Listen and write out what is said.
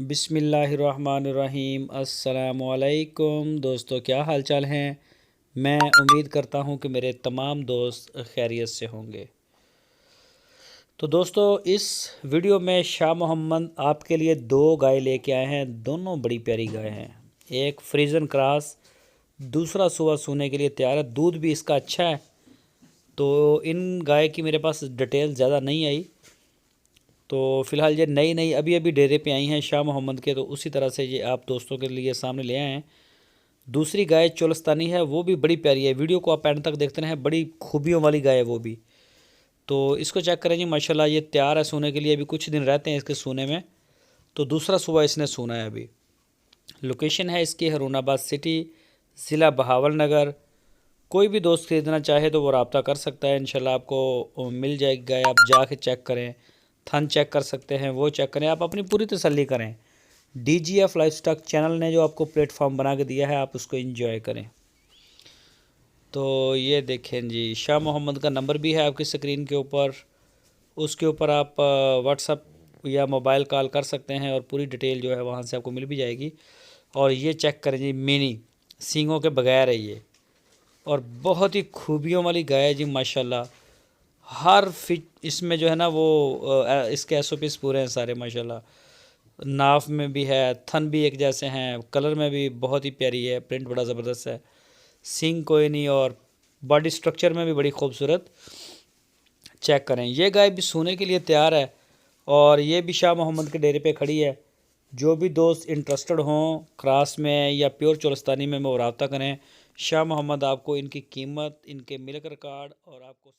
बिस्मिल्लाहिर्रहमानिर्रहीम। अस्सलामुअलैकुम दोस्तों, क्या हाल चाल हैं। मैं उम्मीद करता हूं कि मेरे तमाम दोस्त खैरियत से होंगे। तो दोस्तों, इस वीडियो में शाह मोहम्मद आपके लिए दो गाय लेके आए हैं। दोनों बड़ी प्यारी गाय हैं। एक फ्रीजन क्रॉस, दूसरा सुबह सोने के लिए तैयार है। दूध भी इसका अच्छा है। तो इन गाय की मेरे पास डिटेल ज़्यादा नहीं आई। तो फ़िलहाल ये नई नई अभी अभी डेरे पे आई हैं शाह मोहम्मद के, तो उसी तरह से ये आप दोस्तों के लिए सामने ले आए हैं। दूसरी गाय चोलस्तानी है, वो भी बड़ी प्यारी है। वीडियो को आप एंड तक देखते रहें, बड़ी खूबियों वाली गाय है वो भी। तो इसको चेक करें जी, माशाल्लाह ये तैयार है सोने के लिए। अभी कुछ दिन रहते हैं इसके सोने में। तो दूसरा सुबह इसने सोना है अभी। लोकेशन है इसकी हरुणाबाद सिटी, ज़िला बहावल नगर। कोई भी दोस्त ख़रीदना चाहे तो वो रब्ता कर सकता है। इंशाल्लाह आपको मिल जाएगी गाय। आप जाके चेक करें, थन चेक कर सकते हैं, वो चेक करें, आप अपनी पूरी तसल्ली करें। DGF लाइफस्टॉक चैनल ने जो आपको प्लेटफॉर्म बना के दिया है, आप उसको एंजॉय करें। तो ये देखें जी, शाह मोहम्मद का नंबर भी है आपकी स्क्रीन के ऊपर। उसके ऊपर आप व्हाट्सअप या मोबाइल कॉल कर सकते हैं और पूरी डिटेल जो है वहाँ से आपको मिल भी जाएगी। और ये चेक करें जी, मिनी सींगों के बगैर है ये, और बहुत ही खूबियों वाली गाय है जी माशाल्लाह। हर फिट इसमें जो है ना वो इसके SOPs पूरे हैं सारे माशाल्लाह। नाफ में भी है, थन भी एक जैसे हैं, कलर में भी बहुत ही प्यारी है, प्रिंट बड़ा ज़बरदस्त है, सींग कोई नहीं, और बॉडी स्ट्रक्चर में भी बड़ी खूबसूरत। चेक करें, ये गाय भी सोने के लिए तैयार है और ये भी शाह मोहम्मद के डेरे पे खड़ी है। जो भी दोस्त इंटरेस्टेड हों क्रॉस में या प्योर चोलस्तानी में, वो रब्ता करें। शाह मोहम्मद आपको इनकी कीमत, इनके मिल्क रिकॉर्ड और आपको